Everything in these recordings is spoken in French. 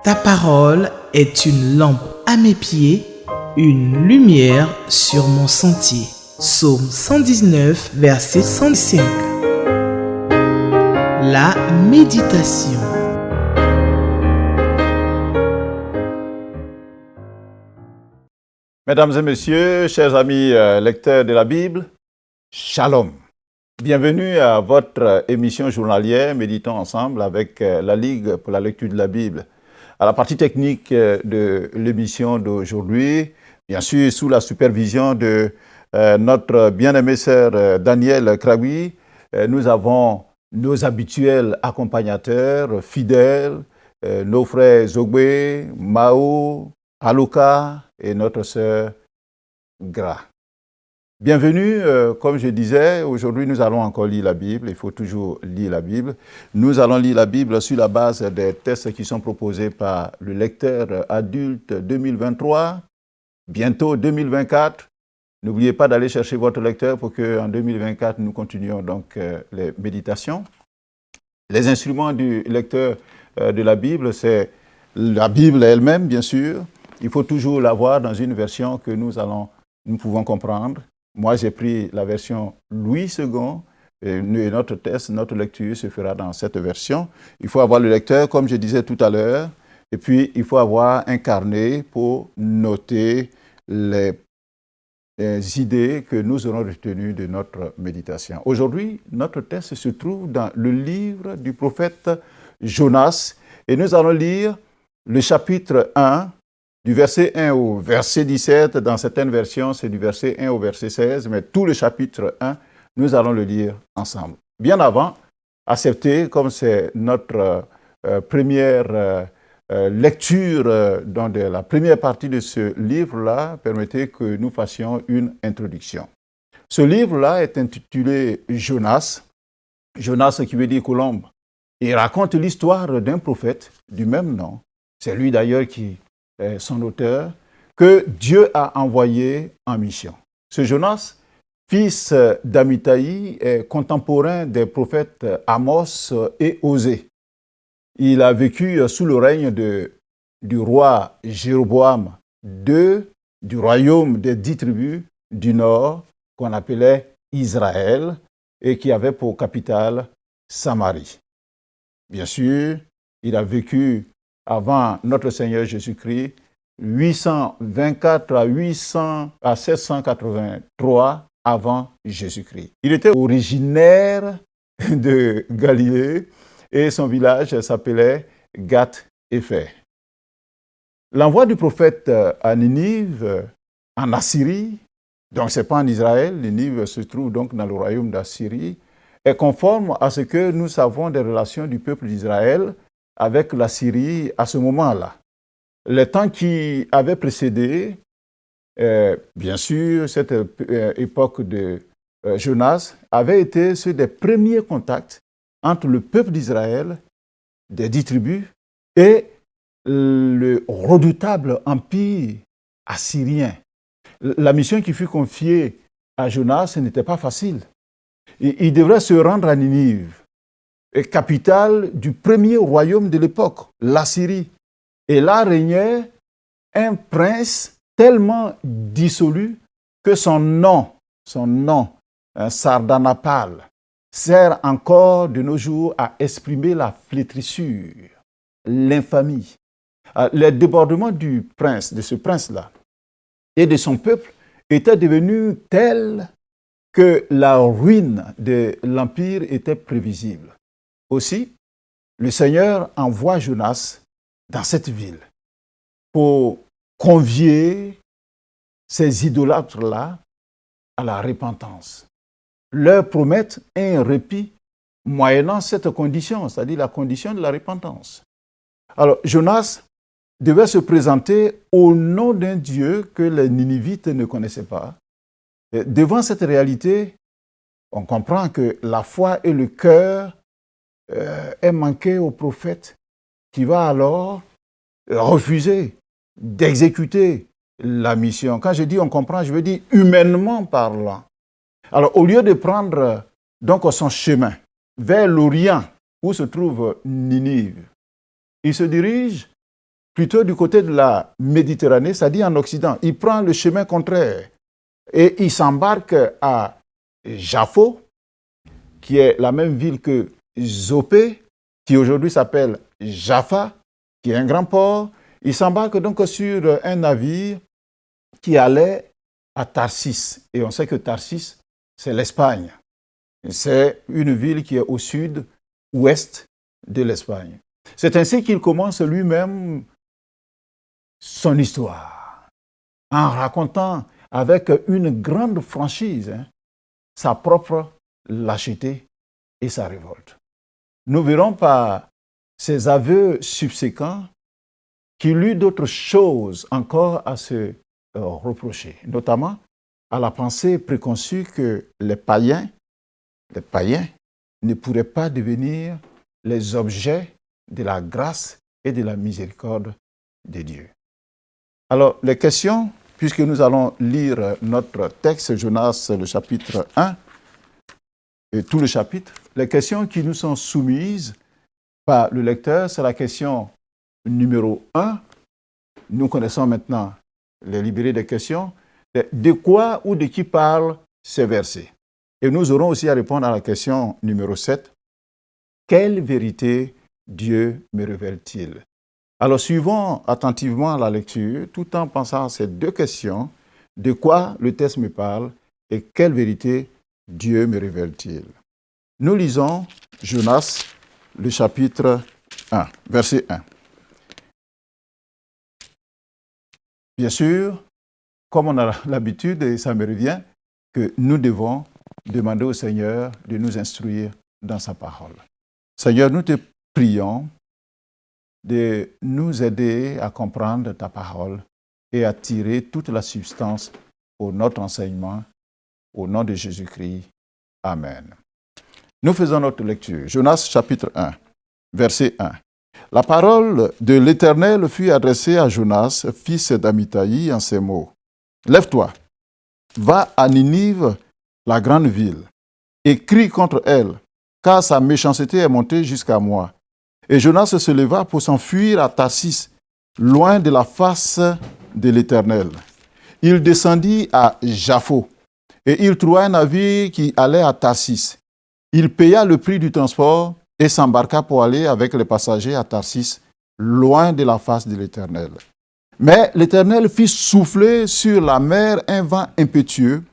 Ta parole est une lampe à mes pieds, une lumière sur mon sentier. Psaume 119, verset 105. La méditation. Mesdames et messieurs, chers amis lecteurs de la Bible, Shalom. Bienvenue à votre émission journalière Méditons ensemble avec la Ligue pour la lecture de la Bible. À la partie technique de l'émission d'aujourd'hui, bien sûr sous la supervision de notre bien-aimée sœur Danielle Kraoui, nous avons nos habituels accompagnateurs fidèles, nos frères Zogbe, Mao, Aluka et notre sœur Gra. Bienvenue, comme je disais, aujourd'hui nous allons encore lire la Bible, il faut toujours lire la Bible. Nous allons lire la Bible sur la base des tests qui sont proposés par le lecteur adulte 2023, bientôt 2024. N'oubliez pas d'aller chercher votre lecteur pour qu'en 2024 nous continuions donc les méditations. Les instruments du lecteur de la Bible, c'est la Bible elle-même bien sûr. Il faut toujours l'avoir dans une version que nous pouvons comprendre. Moi, j'ai pris la version Louis II et notre test, notre lecture se fera dans cette version. Il faut avoir le lecteur, comme je disais tout à l'heure, et puis il faut avoir un carnet pour noter les idées que nous aurons retenues de notre méditation. Aujourd'hui, notre texte se trouve dans le livre du prophète Jonas et nous allons lire le chapitre 1, du verset 1 au verset 17, dans certaines versions, c'est du verset 1 au verset 16, mais tout le chapitre 1, nous allons le lire ensemble. Bien avant, acceptez, comme c'est notre première lecture dans la première partie de ce livre-là, permettez que nous fassions une introduction. Ce livre-là est intitulé Jonas, Jonas qui veut dire colombe. Il raconte l'histoire d'un prophète du même nom. C'est lui d'ailleurs qui son auteur, que Dieu a envoyé en mission. Ce Jonas, fils d'Amitai, est contemporain des prophètes Amos et Osée. Il a vécu sous le règne du roi Jéroboam II, du royaume des 10 tribus du nord, qu'on appelait Israël, et qui avait pour capitale Samarie. Bien sûr, il a vécu avant notre Seigneur Jésus-Christ, 824 à 783 avant Jésus-Christ. Il était originaire de Galilée et son village s'appelait Gath-Hépher. L'envoi du prophète à Ninive, en Assyrie, donc ce n'est pas en Israël, Ninive se trouve donc dans le royaume d'Assyrie, est conforme à ce que nous savons des relations du peuple d'Israël avec la Syrie à ce moment-là. Les temps qui avaient précédé, bien sûr, cette époque de Jonas, avait été ceux des premiers contacts entre le peuple d'Israël, des 10 tribus, et le redoutable empire assyrien. La mission qui fut confiée à Jonas n'était pas facile. Il devrait se rendre à Ninive, capitale du premier royaume de l'époque, l'Assyrie. Et là régnait un prince tellement dissolu que son nom, Sardanapale, sert encore de nos jours à exprimer la flétrissure, l'infamie. Les débordements du prince, de ce prince-là, et de son peuple étaient devenus tels que la ruine de l'empire était prévisible. Aussi, le Seigneur envoie Jonas dans cette ville pour convier ces idolâtres-là à la repentance. Leur promettre un répit moyennant cette condition, c'est-à-dire la condition de la repentance. Alors, Jonas devait se présenter au nom d'un Dieu que les Ninivites ne connaissaient pas. Et devant cette réalité, on comprend que la foi et le cœur est manqué au prophète qui va alors refuser d'exécuter la mission. Quand je dis on comprend, je veux dire humainement parlant. Alors au lieu de prendre donc son chemin vers l'Orient où se trouve Ninive, il se dirige plutôt du côté de la Méditerranée, c'est-à-dire en Occident. Il prend le chemin contraire et il s'embarque à Jaffo, qui est la même ville que Zopé, qui aujourd'hui s'appelle Jaffa, qui est un grand port. Il s'embarque donc sur un navire qui allait à Tarsis. Et on sait que Tarsis, c'est l'Espagne. C'est une ville qui est au sud-ouest de l'Espagne. C'est ainsi qu'il commence lui-même son histoire, en racontant avec une grande franchise sa propre lâcheté et sa révolte. Nous verrons par ses aveux subséquents qu'il eut d'autres choses encore à se reprocher, notamment à la pensée préconçue que les païens ne pourraient pas devenir les objets de la grâce et de la miséricorde de Dieu. Alors, les questions, puisque nous allons lire notre texte, Jonas, le chapitre 1, et tout le chapitre, les questions qui nous sont soumises par le lecteur, c'est la question numéro 1. Nous connaissons maintenant les libérés des questions. De quoi ou de qui parlent ces versets? Et nous aurons aussi à répondre à la question numéro 7. Quelle vérité Dieu me révèle-t-il? Alors, suivons attentivement la lecture, tout en pensant à ces deux questions. De quoi le texte me parle et quelle vérité Dieu me révèle-t-il? Nous lisons Jonas, le chapitre 1, verset 1. Bien sûr, comme on a l'habitude, et ça me revient, que nous devons demander au Seigneur de nous instruire dans sa parole. Seigneur, nous te prions de nous aider à comprendre ta parole et à tirer toute la substance pour notre enseignement. Au nom de Jésus-Christ. Amen. Nous faisons notre lecture. Jonas chapitre 1, verset 1. La parole de l'Éternel fut adressée à Jonas, fils d'Amitai, en ces mots. Lève-toi, va à Ninive, la grande ville, et crie contre elle, car sa méchanceté est montée jusqu'à moi. Et Jonas se leva pour s'enfuir à Tarsis, loin de la face de l'Éternel. Il descendit à Jaffo, et il trouva un navire qui allait à Tarsis. Il paya le prix du transport et s'embarqua pour aller avec les passagers à Tarsis, loin de la face de l'Éternel. Mais l'Éternel fit souffler sur la mer un vent impétueux,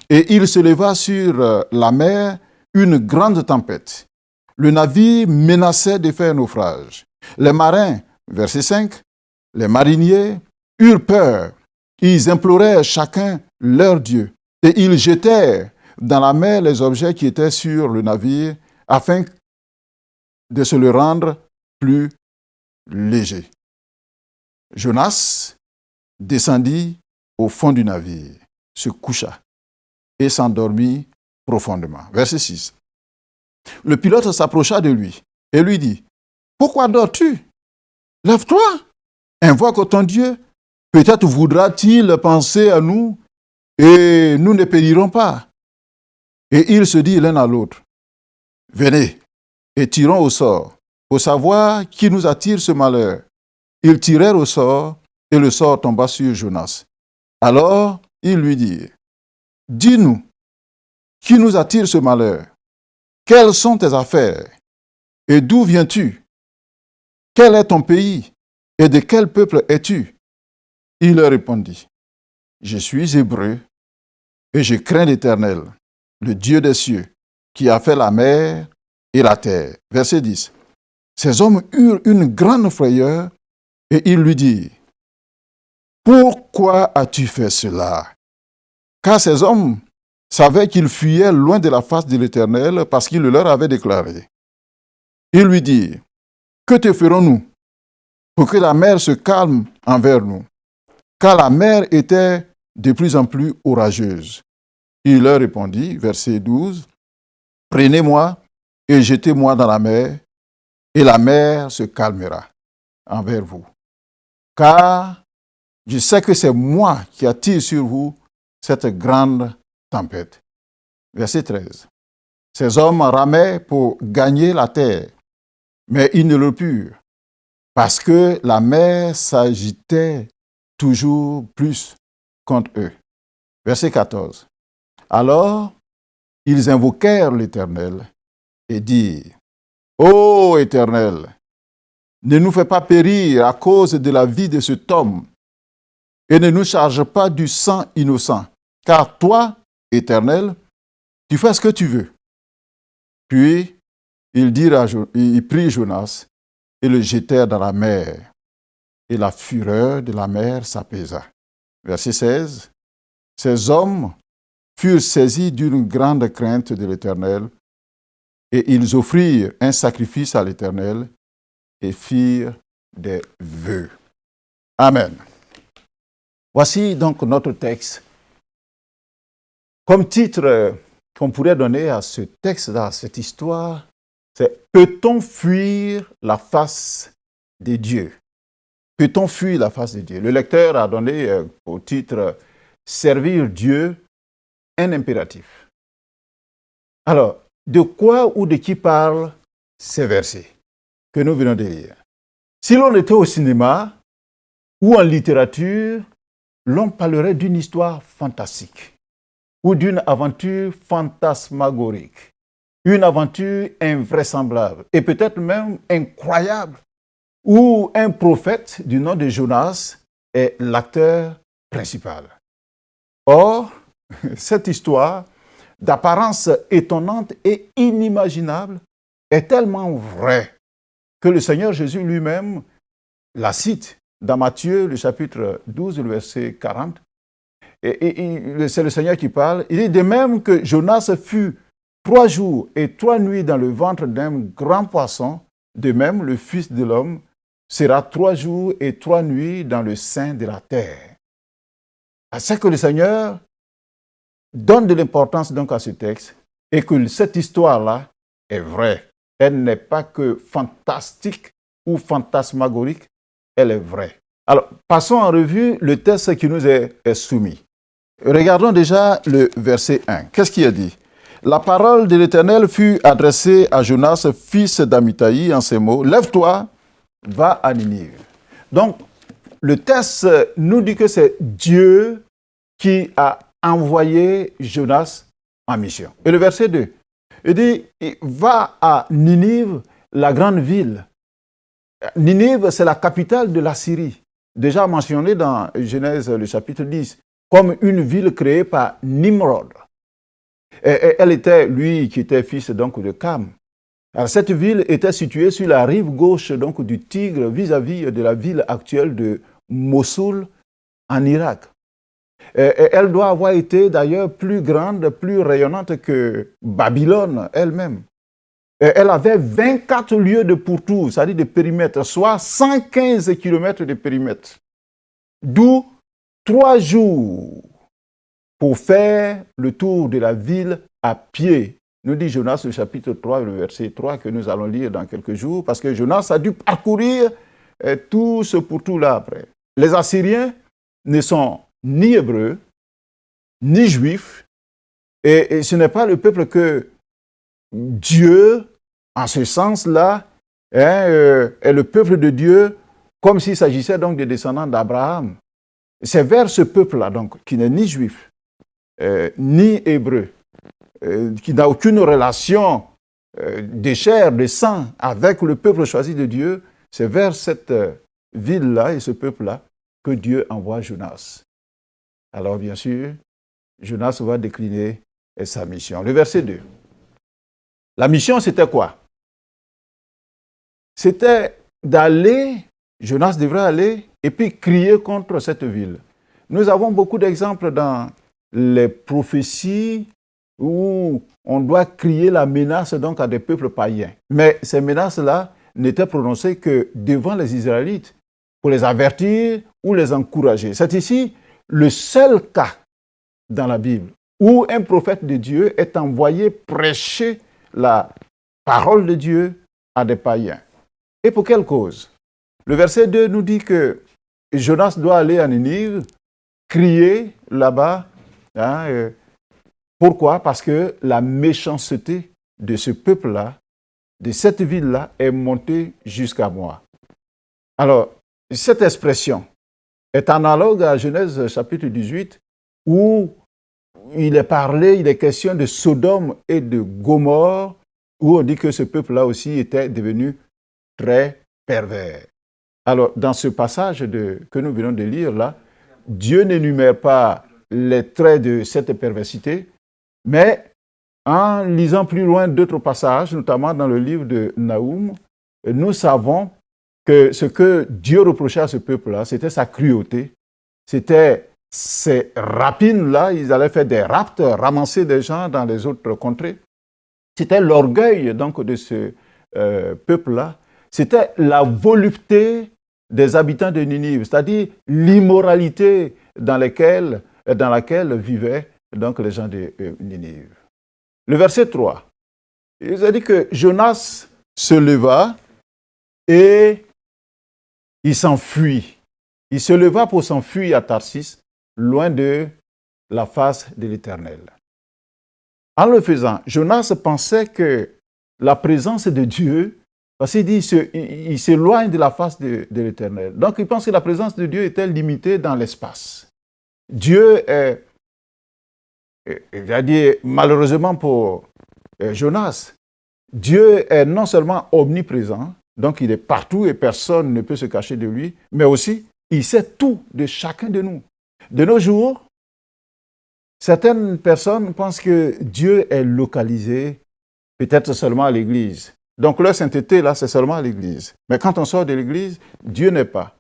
et il se leva sur la mer une grande tempête. Le navire menaçait de faire naufrage. Les marins, verset 5, les mariniers eurent peur. Ils implorèrent chacun leur Dieu, et ils jetèrent dans la mer les objets qui étaient sur le navire, afin de se le rendre plus léger. Jonas descendit au fond du navire, se coucha et s'endormit profondément. Verset 6. Le pilote s'approcha de lui et lui dit, « Pourquoi dors-tu? Lève-toi, invoque ton Dieu. Peut-être voudra-t-il penser à nous et nous ne périrons pas. » Et ils se dirent l'un à l'autre, « Venez et tirons au sort, pour savoir qui nous attire ce malheur. » Ils tirèrent au sort, et le sort tomba sur Jonas. Alors ils lui dirent, « Dis-nous, qui nous attire ce malheur? Quelles sont tes affaires? Et d'où viens-tu? Quel est ton pays? Et de quel peuple es-tu? » Il leur répondit, « Je suis hébreu, et je crains l'Éternel, le Dieu des cieux, qui a fait la mer et la terre. » Verset 10. Ces hommes eurent une grande frayeur, et ils lui dirent, « Pourquoi as-tu fait cela? » Car ces hommes savaient qu'ils fuyaient loin de la face de l'Éternel parce qu'il le leur avait déclaré. Ils lui dirent, « Que te ferons-nous pour que la mer se calme envers nous? » Car la mer était de plus en plus orageuse. Il leur répondit, verset 12, « Prenez-moi et jetez-moi dans la mer, et la mer se calmera envers vous. Car je sais que c'est moi qui attire sur vous cette grande tempête. » Verset 13. Ces hommes ramaient pour gagner la terre, mais ils ne le purent, parce que la mer s'agitait toujours plus contre eux. Verset 14. Alors, ils invoquèrent l'Éternel et dirent, Ô Éternel, ne nous fais pas périr à cause de la vie de cet homme et ne nous charge pas du sang innocent, car toi, Éternel, tu fais ce que tu veux. Puis, ils prirent Jonas et le jetèrent dans la mer, et la fureur de la mer s'apaisa. Verset 16. Ces hommes furent saisis d'une grande crainte de l'Éternel, et ils offrirent un sacrifice à l'Éternel et firent des vœux. Amen. Voici donc notre texte. Comme titre qu'on pourrait donner à ce texte, à cette histoire, c'est « Peut-on fuir la face de Dieu ?» Peut-on fuir la face de Dieu? Le lecteur a donné au titre « Servir Dieu » un impératif. Alors, de quoi ou de qui parlent ces versets que nous venons de lire? Si l'on était au cinéma ou en littérature, l'on parlerait d'une histoire fantastique ou d'une aventure fantasmagorique, une aventure invraisemblable et peut-être même incroyable, où un prophète du nom de Jonas est l'acteur principal. Or, cette histoire, d'apparence étonnante et inimaginable, est tellement vraie que le Seigneur Jésus lui-même la cite dans Matthieu, le chapitre 12, le verset 40. Et c'est le Seigneur qui parle. Il dit de même que Jonas fut 3 jours et 3 nuits dans le ventre d'un grand poisson, de même le Fils de l'homme sera 3 jours et 3 nuits dans le sein de la terre. C'est que le Seigneur donne de l'importance donc à ce texte et que cette histoire-là est vraie. Elle n'est pas que fantastique ou fantasmagorique, elle est vraie. Alors, passons en revue le texte qui nous est soumis. Regardons déjà le verset 1. Qu'est-ce qu'il a dit? La parole de l'Éternel fut adressée à Jonas, fils d'Amittai, en ces mots. Lève-toi, va à Ninive. Donc, le texte nous dit que c'est Dieu qui a envoyé Jonas en mission. Et le verset 2, il dit, va à Ninive, la grande ville. Ninive, c'est la capitale de la Syrie, déjà mentionné dans Genèse, le chapitre 10, comme une ville créée par Nimrod. Et elle était, lui, qui était fils donc de Cam. Alors, cette ville était située sur la rive gauche donc, du Tigre, vis-à-vis de la ville actuelle de Mossoul, en Irak. Et elle doit avoir été d'ailleurs plus grande, plus rayonnante que Babylone elle-même. Elle avait 24 lieues de pourtour, c'est-à-dire de périmètre, soit 115 km de périmètre. D'où 3 jours pour faire le tour de la ville à pied. Nous dit Jonas, le chapitre 3, le verset 3, que nous allons lire dans quelques jours, parce que Jonas a dû parcourir tout ce pourtour-là après. Les Assyriens ne sont ni hébreux, ni juifs, et ce n'est pas le peuple que Dieu, en ce sens-là, est le peuple de Dieu, comme s'il s'agissait donc des descendants d'Abraham. C'est vers ce peuple-là, donc, qui n'est ni juif, ni hébreu, qui n'a aucune relation de chair, de sang avec le peuple choisi de Dieu, c'est vers cette ville-là et ce peuple-là que Dieu envoie Jonas. Alors, bien sûr, Jonas va décliner sa mission. Le verset 2. La mission, c'était quoi? C'était d'aller, Jonas devrait aller, et puis crier contre cette ville. Nous avons beaucoup d'exemples dans les prophéties où on doit crier la menace donc à des peuples païens. Mais ces menaces-là n'étaient prononcées que devant les Israélites, pour les avertir ou les encourager. C'est ici le seul cas dans la Bible où un prophète de Dieu est envoyé prêcher la parole de Dieu à des païens. Et pour quelle cause? Le verset 2 nous dit que Jonas doit aller à Ninive, crier là-bas. Pourquoi? Parce que la méchanceté de ce peuple-là, de cette ville-là, est montée jusqu'à moi. Alors, cette expression est analogue à Genèse chapitre 18, où il est question de Sodome et de Gomorrhe, où on dit que ce peuple-là aussi était devenu très pervers. Alors, dans ce passage que nous venons de lire là, Dieu n'énumère pas les traits de cette perversité, mais en lisant plus loin d'autres passages, notamment dans le livre de Naoum, nous savons que ce que Dieu reprochait à ce peuple-là, c'était sa cruauté, c'était ces rapines-là, ils allaient faire des raptes, ramasser des gens dans les autres contrées. C'était l'orgueil donc de ce peuple-là, c'était la volupté des habitants de Ninive, c'est-à-dire l'immoralité dans laquelle vivaient donc les gens de Ninive. Le verset 3, il a dit que Jonas se leva et il s'enfuit. Il se leva pour s'enfuir à Tarsis, loin de la face de l'Éternel. En le faisant, Jonas pensait que la présence de Dieu, parce qu'il dit il s'éloigne de la face de l'Éternel. Donc il pense que la présence de Dieu était limitée dans l'espace. Dieu est, il a dit malheureusement pour Jonas, Dieu est non seulement omniprésent, donc il est partout et personne ne peut se cacher de lui, mais aussi il sait tout de chacun de nous. De nos jours, certaines personnes pensent que Dieu est localisé peut-être seulement à l'église. Donc leur sainteté, là, c'est seulement à l'église. Mais quand on sort de l'église, Dieu n'est pas.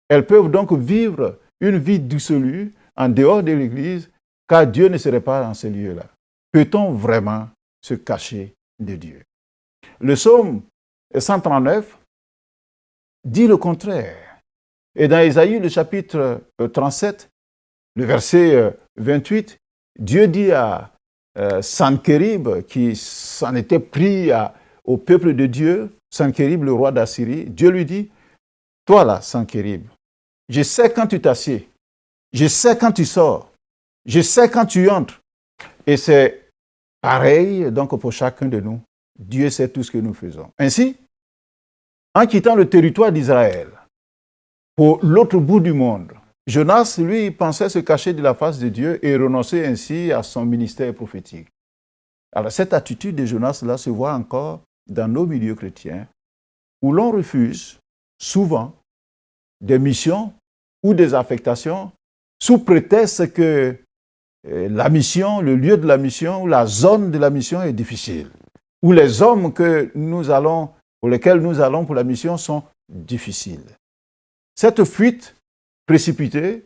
Elles peuvent donc vivre une vie dissolue en dehors de l'église, car Dieu ne serait pas dans ces lieux-là. Peut-on vraiment se cacher de Dieu? Le psaume 139 dit le contraire. Et dans Ésaïe, le chapitre 37, le verset 28, Dieu dit à Sankérib, qui s'en était pris au peuple de Dieu, Sankérib, le roi d'Assyrie, Dieu lui dit, « Toi là, Sankérib, je sais quand tu t'assieds, je sais quand tu sors, je sais quand tu entres. » Et c'est pareil donc pour chacun de nous. Dieu sait tout ce que nous faisons. Ainsi, en quittant le territoire d'Israël pour l'autre bout du monde, Jonas, lui, pensait se cacher de la face de Dieu et renoncer ainsi à son ministère prophétique. Alors cette attitude de Jonas-là se voit encore dans nos milieux chrétiens, où l'on refuse souvent des missions ou des affectations sous prétexte que la mission, le lieu de la mission ou la zone de la mission est difficile, où les hommes pour lesquels nous allons pour la mission sont difficiles. Cette fuite précipitée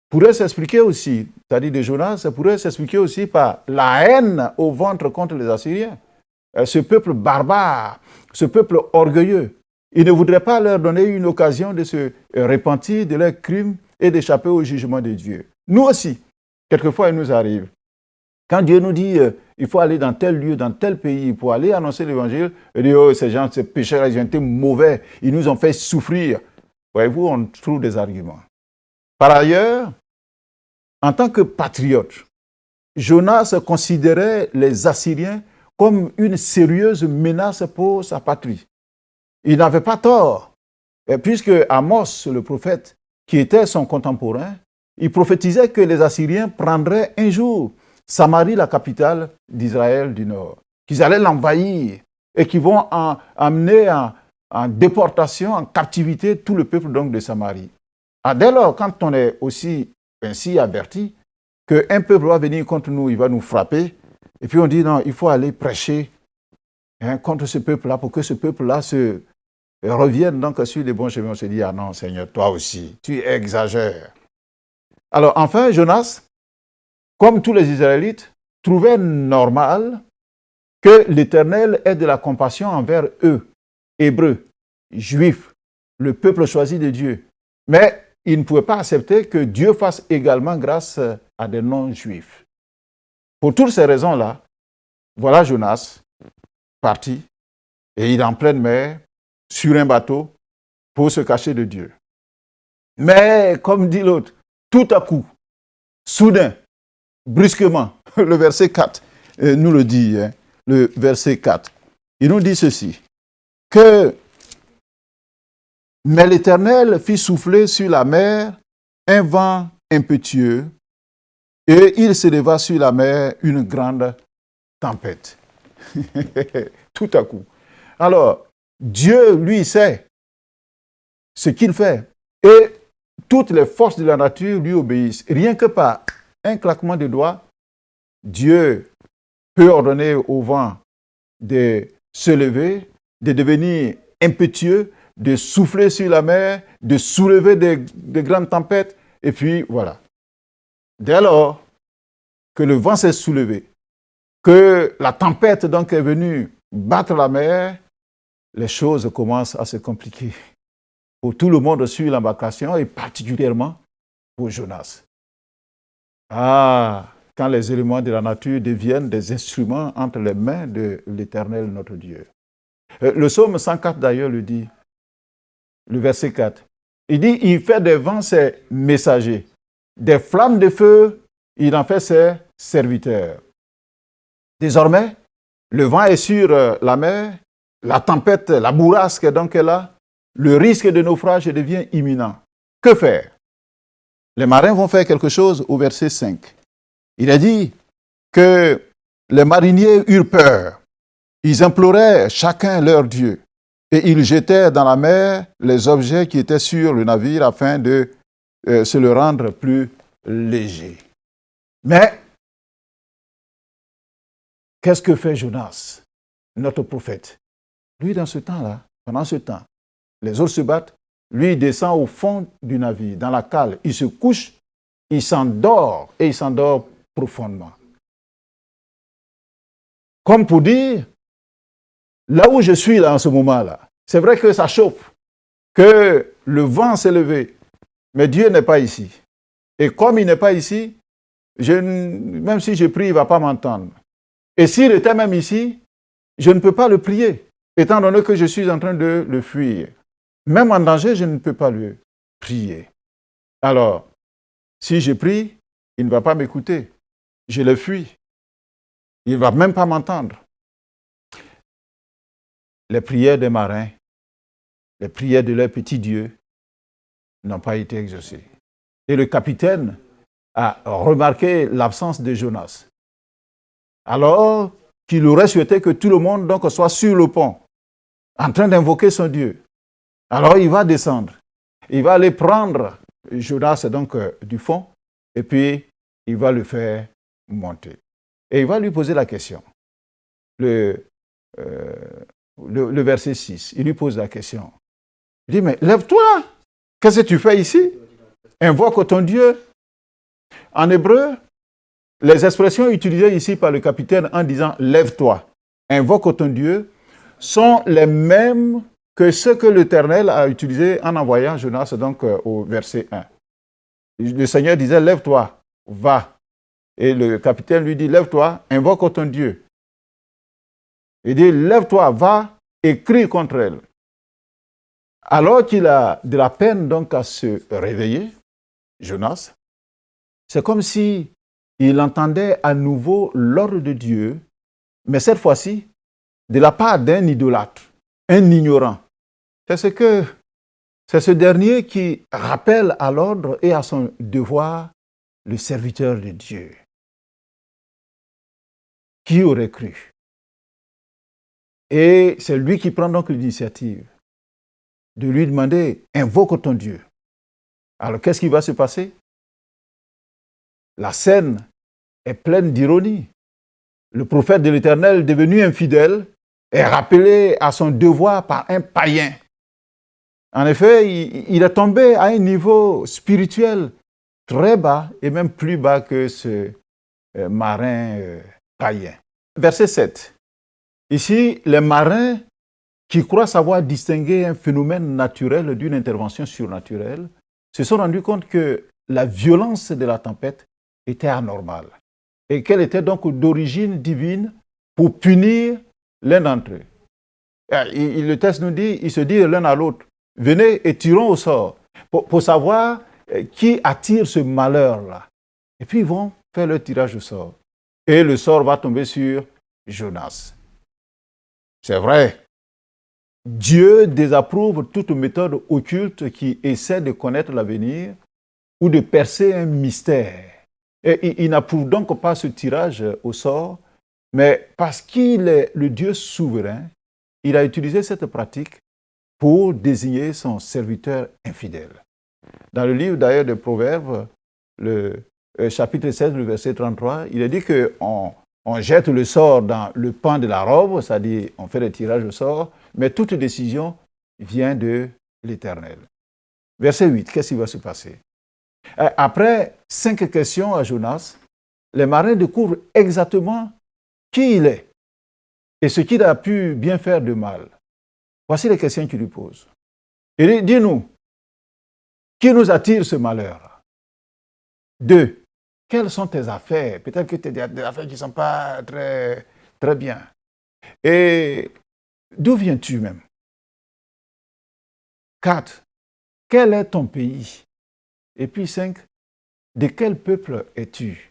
pourrait s'expliquer aussi, c'est-à-dire de Jonas, ça pourrait s'expliquer aussi par la haine au ventre contre les Assyriens. Ce peuple barbare, ce peuple orgueilleux, il ne voudrait pas leur donner une occasion de se repentir de leurs crimes et d'échapper au jugement de Dieu. Nous aussi, quelquefois, il nous arrive. Quand Dieu nous dit il faut aller dans tel lieu, dans tel pays, pour aller annoncer l'évangile, il dit oh, ces gens, ces pécheurs, ils ont été mauvais, ils nous ont fait souffrir. Voyez-vous, on trouve des arguments. Par ailleurs, en tant que patriote, Jonas considérait les Assyriens comme une sérieuse menace pour sa patrie. Il n'avait pas tort, puisque Amos, le prophète, qui était son contemporain, il prophétisait que les Assyriens prendraient un jour Samarie, la capitale d'Israël du Nord, qu'ils allaient l'envahir et qu'ils vont amener en déportation, en captivité, tout le peuple donc de Samarie. Dès lors, quand on est aussi ainsi averti qu'un peuple va venir contre nous, il va nous frapper, et puis on dit non, il faut aller prêcher contre ce peuple-là pour que ce peuple-là se revienne donc sur les bons chemins. On se dit ah non Seigneur, toi aussi, tu exagères. Alors enfin, Jonas, comme tous les Israélites, trouvait normal que l'Éternel ait de la compassion envers eux, Hébreux, Juifs, le peuple choisi de Dieu. Mais il ne pouvait pas accepter que Dieu fasse également grâce à des non-juifs. Pour toutes ces raisons-là, voilà Jonas parti, et il est en pleine mer, sur un bateau, pour se cacher de Dieu. Mais, comme dit l'autre, tout à coup, soudain, brusquement, le verset 4 nous le dit, le verset 4. Il nous dit ceci, que Mais l'Éternel fit souffler sur la mer un vent impétueux, et il s'éleva sur la mer une grande tempête. Tout à coup. Alors, Dieu, lui, sait ce qu'il fait. Et toutes les forces de la nature lui obéissent. Rien que par un claquement de doigts, Dieu peut ordonner au vent de se lever, de devenir impétueux, de souffler sur la mer, de soulever de grandes tempêtes. Et puis, voilà. Dès lors que le vent s'est soulevé, que la tempête donc est venue battre la mer, les choses commencent à se compliquer pour tout le monde sur l'embarcation et particulièrement pour Jonas. Ah, quand les éléments de la nature deviennent des instruments entre les mains de l'Éternel notre Dieu. Le psaume 104 d'ailleurs le dit, le verset 4. Il dit, il fait des vents ses messagers, des flammes de feu, il en fait ses serviteurs. Désormais, le vent est sur la mer, la tempête, la bourrasque donc est là, le risque de naufrage devient imminent. Que faire? Les marins vont faire quelque chose au verset 5. Il a dit que les mariniers eurent peur. Ils implorèrent chacun leur Dieu et ils jetèrent dans la mer les objets qui étaient sur le navire afin de se le rendre plus léger. Mais qu'est-ce que fait Jonas, notre prophète? Lui, dans ce temps-là, pendant ce temps, les autres se battent. Lui, il descend au fond du navire, dans la cale. Il se couche, il s'endort et il s'endort profondément. Comme pour dire, là où je suis là en ce moment-là, c'est vrai que ça chauffe, que le vent s'est levé, mais Dieu n'est pas ici. Et comme il n'est pas ici, même si je prie, il ne va pas m'entendre. Et s'il était même ici, je ne peux pas le prier, étant donné que je suis en train de le fuir. Même en danger, je ne peux pas le prier. Alors, si je prie, il ne va pas m'écouter. Je le fuis. Il ne va même pas m'entendre. Les prières des marins, les prières de leurs petits dieux n'ont pas été exaucées. Et le capitaine a remarqué l'absence de Jonas. Alors qu'il aurait souhaité que tout le monde donc soit sur le pont, en train d'invoquer son Dieu. Alors il va descendre. Il va aller prendre Jonas donc du fond et puis il va le faire monter. Et il va lui poser la question. Le verset 6, il lui pose la question. Il dit, mais lève-toi, qu'est-ce que tu fais ici? Invoque ton Dieu. En hébreu, les expressions utilisées ici par le capitaine en disant « lève-toi, invoque ton Dieu » sont les mêmes que ce que l'Éternel a utilisé en envoyant Jonas donc au verset 1. Le Seigneur disait « lève-toi, va ». Et le capitaine lui dit « lève-toi, invoque ton Dieu ». Il dit « lève-toi, va et crie contre elle ». Alors qu'il a de la peine donc à se réveiller, Jonas, c'est comme si il entendait à nouveau l'ordre de Dieu, mais cette fois-ci, de la part d'un idolâtre, un ignorant. C'est ce dernier qui rappelle à l'ordre et à son devoir le serviteur de Dieu. Qui aurait cru? Et c'est lui qui prend donc l'initiative de lui demander « invoque ton Dieu ». Alors qu'est-ce qui va se passer? La scène est pleine d'ironie. Le prophète de l'Éternel, devenu infidèle, est rappelé à son devoir par un païen. En effet, il est tombé à un niveau spirituel très bas et même plus bas que ce marin païen. Verset 7. Ici, les marins qui croient savoir distinguer un phénomène naturel d'une intervention surnaturelle se sont rendus compte que la violence de la tempête était anormale et qu'elle était donc d'origine divine pour punir l'un d'entre eux. Le texte nous dit, ils se disent l'un à l'autre, venez et tirons au sort pour savoir qui attire ce malheur-là. Et puis ils vont faire le tirage au sort. Et le sort va tomber sur Jonas. C'est vrai, Dieu désapprouve toute méthode occulte qui essaie de connaître l'avenir ou de percer un mystère. Et il n'approuve donc pas ce tirage au sort, mais parce qu'il est le Dieu souverain, il a utilisé cette pratique pour désigner son serviteur infidèle. Dans le livre d'ailleurs de Proverbes, le chapitre 16, le verset 33, il est dit qu'on jette le sort dans le pan de la robe, c'est-à-dire on fait le tirage au sort, mais toute décision vient de l'Éternel. Verset 8, qu'est-ce qui va se passer? Après 5 questions à Jonas, les marins découvrent exactement qui il est et ce qu'il a pu bien faire de mal. Voici les questions qu'il lui pose. Il dit, dis-nous, qui nous attire ce malheur? 2. Quelles sont tes affaires? Peut-être que tu as des affaires qui ne sont pas très, très bien. Et d'où viens-tu même? 4. Quel est ton pays? Et puis 5. De quel peuple es-tu?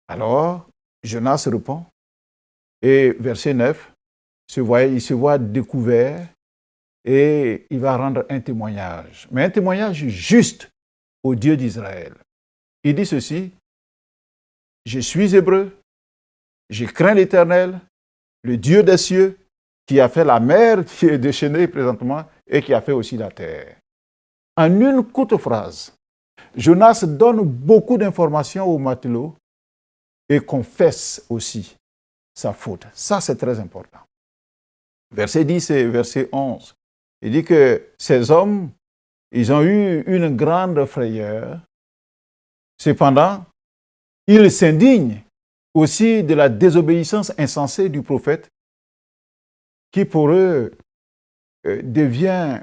Alors, Jonas répond. Et verset 9, il se voit découvert et il va rendre un témoignage. Mais un témoignage juste au Dieu d'Israël. Il dit ceci, je suis hébreu, je crains l'Éternel, le Dieu des cieux, qui a fait la mer qui est déchaînée présentement et qui a fait aussi la terre. En une courte phrase, Jonas donne beaucoup d'informations aux matelots et confesse aussi sa faute. Ça, c'est très important. Verset 10 et verset 11, il dit que ces hommes, ils ont eu une grande frayeur. Cependant, ils s'indignent aussi de la désobéissance insensée du prophète qui pour eux devient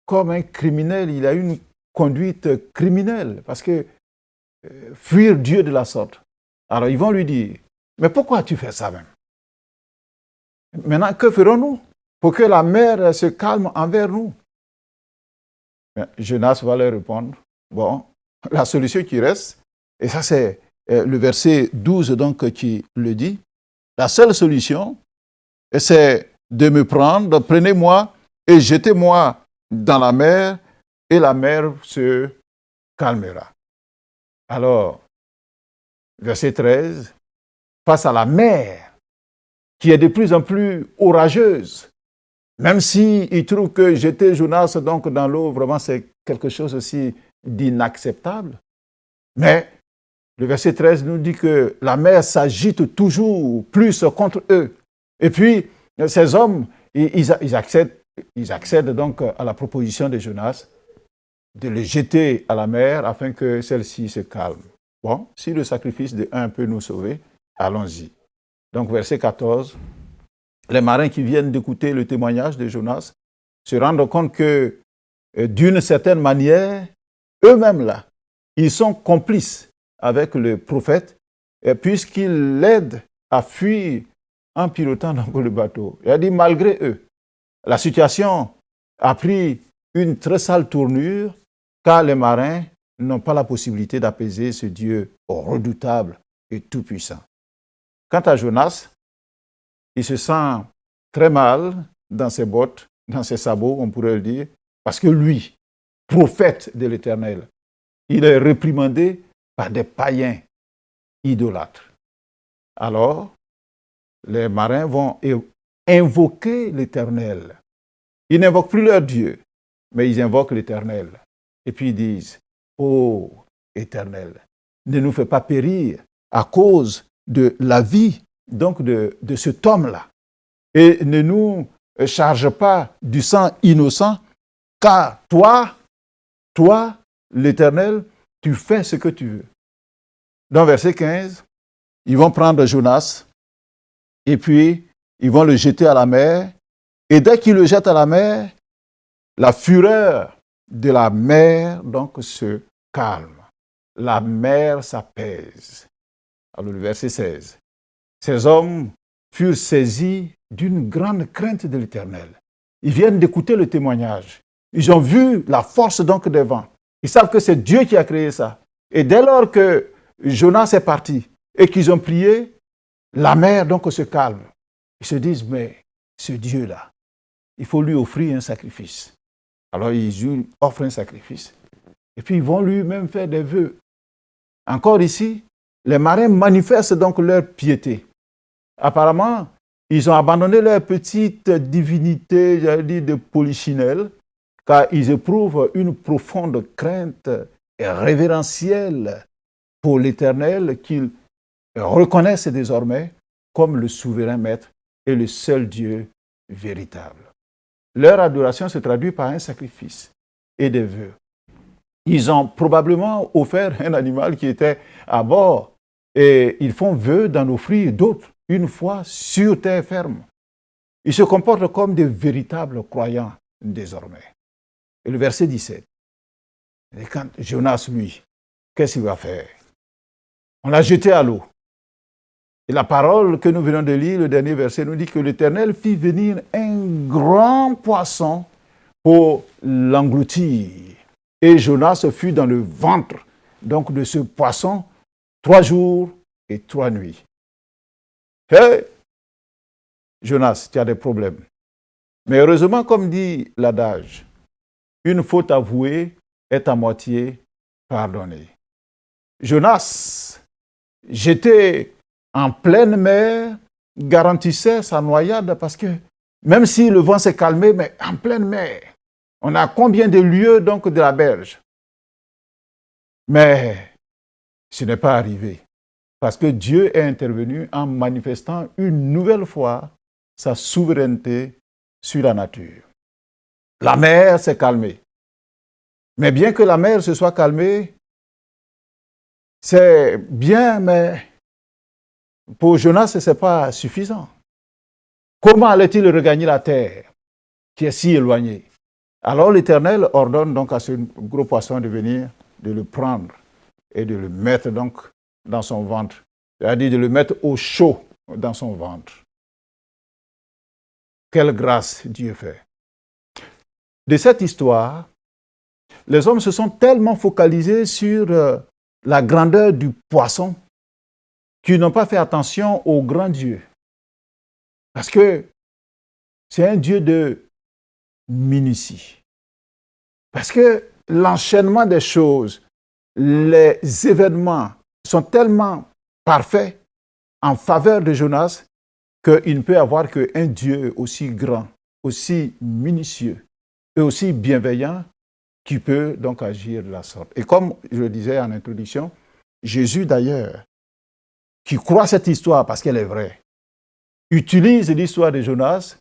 comme un criminel. Il a une conduite criminelle parce que fuir Dieu de la sorte. Alors ils vont lui dire, mais pourquoi tu fais ça même? Maintenant, que ferons-nous pour que la mer se calme envers nous? Jonas va leur répondre, bon, la solution qui reste, et ça c'est le verset 12 donc qui le dit, la seule solution, c'est de me prendre, prenez-moi et jetez-moi dans la mer, et la mer se calmera. Alors, verset 13, face à la mer, qui est de plus en plus orageuse, même s'il trouve que jeter Jonas donc dans l'eau, vraiment c'est quelque chose aussi d'inacceptable. Mais le verset 13 nous dit que la mer s'agite toujours plus contre eux. Et puis, ces hommes, ils accèdent donc à la proposition de Jonas de le jeter à la mer afin que celle-ci se calme. Bon, si le sacrifice de un peut nous sauver, allons-y. Donc, verset 14, les marins qui viennent d'écouter le témoignage de Jonas se rendent compte que, d'une certaine manière, eux-mêmes là, ils sont complices avec le prophète, puisqu'ils l'aident à fuir en pilotant donc le bateau. Il a dit, malgré eux, la situation a pris une très sale tournure, car les marins n'ont pas la possibilité d'apaiser ce Dieu redoutable et tout-puissant. Quant à Jonas, il se sent très mal dans ses bottes, dans ses sabots, on pourrait le dire, parce que lui, prophète de l'Éternel, il est réprimandé par des païens idolâtres. Alors, les marins vont invoquer l'Éternel. Ils n'invoquent plus leur Dieu, mais ils invoquent l'Éternel. Et puis ils disent, ô Éternel, ne nous fais pas périr à cause de la vie donc de cet homme-là. Et ne nous charge pas du sang innocent, car toi, l'Éternel, tu fais ce que tu veux. Dans verset 15, ils vont prendre Jonas et puis ils vont le jeter à la mer. Et dès qu'ils le jettent à la mer, la fureur de la mer donc se calme. La mer s'apaise. Alors le verset 16. Ces hommes furent saisis d'une grande crainte de l'Éternel. Ils viennent d'écouter le témoignage. Ils ont vu la force donc des vents. Ils savent que c'est Dieu qui a créé ça. Et dès lors que Jonas est parti et qu'ils ont prié, la mer donc se calme. Ils se disent, mais ce Dieu-là, il faut lui offrir un sacrifice. Alors ils lui offrent un sacrifice. Et puis ils vont lui-même faire des vœux. Encore ici, les marins manifestent donc leur piété. Apparemment, ils ont abandonné leur petite divinité, j'allais dire, de polichinelle, car ils éprouvent une profonde crainte révérentielle pour l'Éternel qu'ils reconnaissent désormais comme le souverain maître et le seul Dieu véritable. Leur adoration se traduit par un sacrifice et des vœux. Ils ont probablement offert un animal qui était à bord et ils font vœu d'en offrir d'autres une fois sur terre ferme. Ils se comportent comme des véritables croyants désormais. Et le verset 17. Et quand Jonas, lui, qu'est-ce qu'il va faire? On l'a jeté à l'eau. Et la parole que nous venons de lire, le dernier verset, nous dit que l'Éternel fit venir un grand poisson pour l'engloutir. Et Jonas fut dans le ventre donc de ce poisson 3 jours et 3 nuits. Hey, Jonas, tu as des problèmes. Mais heureusement, comme dit l'adage, une faute avouée est à moitié pardonnée. Jonas, jeté en pleine mer, garantissait sa noyade parce que même si le vent s'est calmé, mais en pleine mer, on a combien de lieues donc de la berge? Mais ce n'est pas arrivé parce que Dieu est intervenu en manifestant une nouvelle fois sa souveraineté sur la nature. La mer s'est calmée. Mais bien que la mer se soit calmée, c'est bien, mais pour Jonas, ce n'est pas suffisant. Comment allait-il regagner la terre qui est si éloignée? Alors l'Éternel ordonne donc à ce gros poisson de venir, de le prendre et de le mettre donc dans son ventre. C'est-à-dire de le mettre au chaud dans son ventre. Quelle grâce Dieu fait. De cette histoire, les hommes se sont tellement focalisés sur la grandeur du poisson qu'ils n'ont pas fait attention au grand Dieu. Parce que c'est un Dieu de minutie. Parce que l'enchaînement des choses, les événements sont tellement parfaits en faveur de Jonas qu'il ne peut avoir qu'un Dieu aussi grand, aussi minutieux et aussi bienveillant qui peut donc agir de la sorte. Et comme je le disais en introduction, Jésus d'ailleurs, qui croit cette histoire parce qu'elle est vraie, utilise l'histoire de Jonas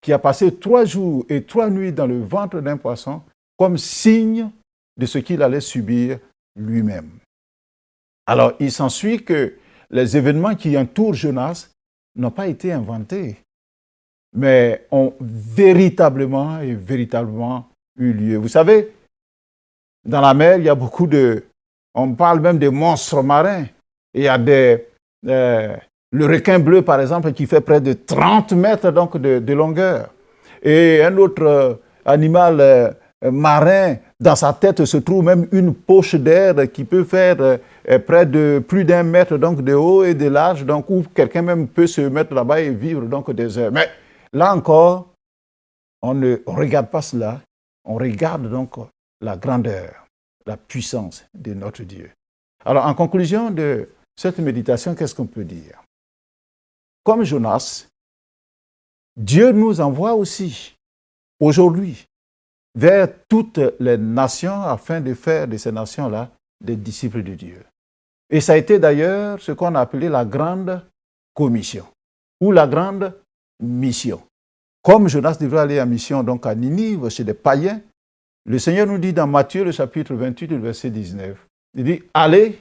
qui a passé 3 jours et 3 nuits dans le ventre d'un poisson comme signe de ce qu'il allait subir lui-même. Alors, il s'ensuit que les événements qui entourent Jonas n'ont pas été inventés, mais ont véritablement eu lieu. Vous savez, dans la mer, il y a beaucoup on parle même de monstres marins. Il y a le requin bleu, par exemple, qui fait près de 30 mètres donc, de longueur. Et un autre animal marin, dans sa tête se trouve même une poche d'air qui peut faire près de plus d'1 mètre donc, de haut et de large, donc, où quelqu'un même peut se mettre là-bas et vivre donc, des heures. Mais là encore, on ne regarde pas cela, on regarde donc la grandeur, la puissance de notre Dieu. Alors, en conclusion de cette méditation, qu'est-ce qu'on peut dire? Comme Jonas, Dieu nous envoie aussi, aujourd'hui, vers toutes les nations afin de faire de ces nations-là des disciples de Dieu. Et ça a été d'ailleurs ce qu'on a appelé la grande commission ou la grande mission. Comme Jonas devrait aller en mission donc à Ninive, chez des païens, le Seigneur nous dit dans Matthieu, le chapitre 28, le verset 19, il dit « Allez,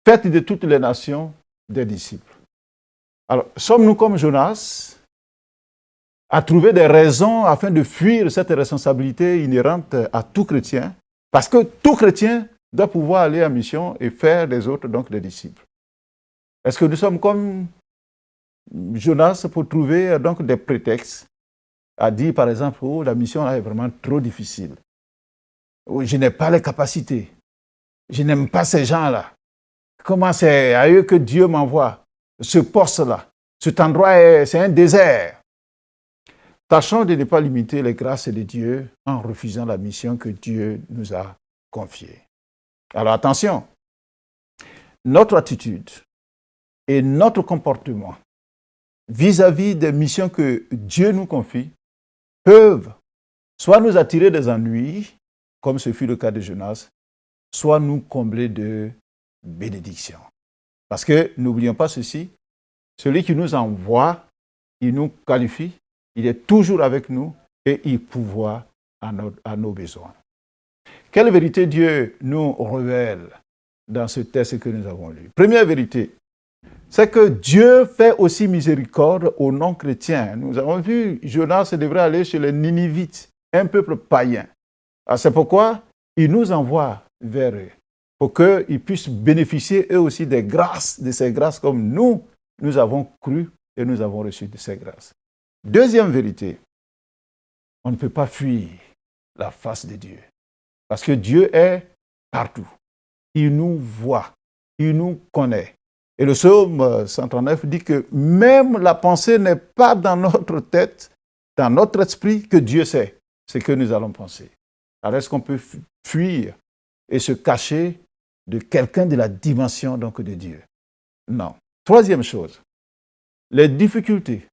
faites de toutes les nations des disciples. » Alors, sommes-nous comme Jonas à trouver des raisons afin de fuir cette responsabilité inhérente à tout chrétien? Parce que tout chrétien doit pouvoir aller en mission et faire des autres donc des disciples. Est-ce que nous sommes comme Jonas pour trouver donc des prétextes à dire par exemple, oh, la mission là est vraiment trop difficile. Oh, je n'ai pas les capacités. Je n'aime pas ces gens-là. Comment c'est à eux que Dieu m'envoie? Ce poste-là, cet endroit, c'est un désert. Tâchons de ne pas limiter les grâces de Dieu en refusant la mission que Dieu nous a confiée. Alors attention, notre attitude et notre comportement vis-à-vis des missions que Dieu nous confie peuvent soit nous attirer des ennuis, comme ce fut le cas de Jonas, soit nous combler de bénédictions. Parce que n'oublions pas ceci, celui qui nous envoie, il nous qualifie, il est toujours avec nous et il pourvoit à nos besoins. Quelle vérité Dieu nous révèle dans ce texte que nous avons lu? Première vérité, c'est que Dieu fait aussi miséricorde aux non-chrétiens. Nous avons vu, Jonas devrait aller chez les Ninivites, un peuple païen. Alors c'est pourquoi il nous envoie vers eux, pour qu'ils puissent bénéficier eux aussi des grâces, de ces grâces comme nous avons cru et nous avons reçu de ces grâces. Deuxième vérité, on ne peut pas fuir la face de Dieu. Parce que Dieu est partout. Il nous voit, il nous connaît. Et le psaume 139 dit que même la pensée n'est pas dans notre tête, dans notre esprit, que Dieu sait ce que nous allons penser. Alors est-ce qu'on peut fuir et se cacher de quelqu'un de la dimension donc de Dieu? Non. Troisième chose, les difficultés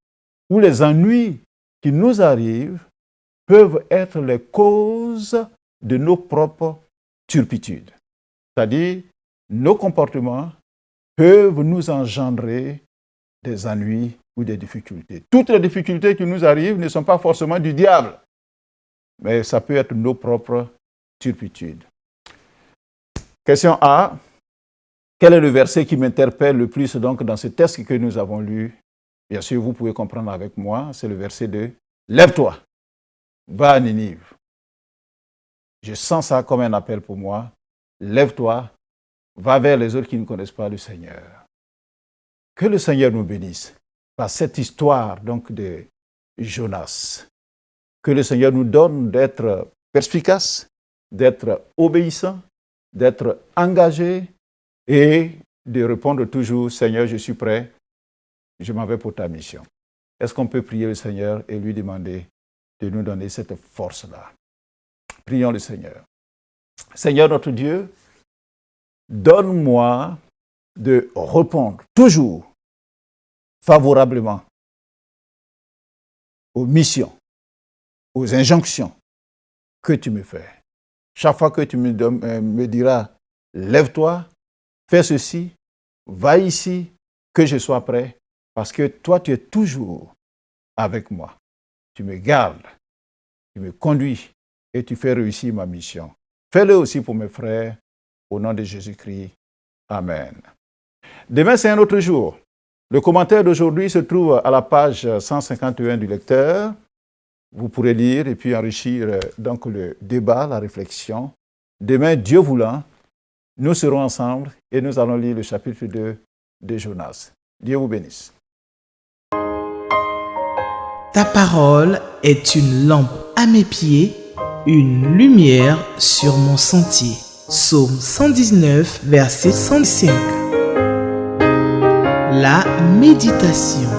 ou les ennuis qui nous arrivent peuvent être les causes de nos propres turpitudes. C'est-à-dire, nos comportements peuvent nous engendrer des ennuis ou des difficultés. Toutes les difficultés qui nous arrivent ne sont pas forcément du diable, mais ça peut être nos propres turpitudes. Question A. Quel est le verset qui m'interpelle le plus donc dans ce texte que nous avons lu? Bien sûr, vous pouvez comprendre avec moi, c'est le verset 2. Lève-toi, va à Ninive. Je sens ça comme un appel pour moi. Lève-toi, va vers les autres qui ne connaissent pas le Seigneur. Que le Seigneur nous bénisse par cette histoire donc de Jonas. Que le Seigneur nous donne d'être perspicaces, d'être obéissants, d'être engagés et de répondre toujours, Seigneur, je suis prêt, je m'en vais pour ta mission. Est-ce qu'on peut prier le Seigneur et lui demander de nous donner cette force-là? Prions le Seigneur. Seigneur notre Dieu, donne-moi de répondre toujours favorablement aux missions, aux injonctions que tu me fais. Chaque fois que tu me diras, lève-toi, fais ceci, va ici, que je sois prêt, parce que toi, tu es toujours avec moi. Tu me gardes, tu me conduis et tu fais réussir ma mission. Fais-le aussi pour mes frères, au nom de Jésus-Christ. Amen. Demain, c'est un autre jour. Le commentaire d'aujourd'hui se trouve à la page 151 du lecteur. Vous pourrez lire et puis enrichir donc le débat, la réflexion. Demain, Dieu voulant, nous serons ensemble et nous allons lire le chapitre 2 de Jonas. Dieu vous bénisse. Ta parole est une lampe à mes pieds, une lumière sur mon sentier. Psaume 119, verset 105. La méditation.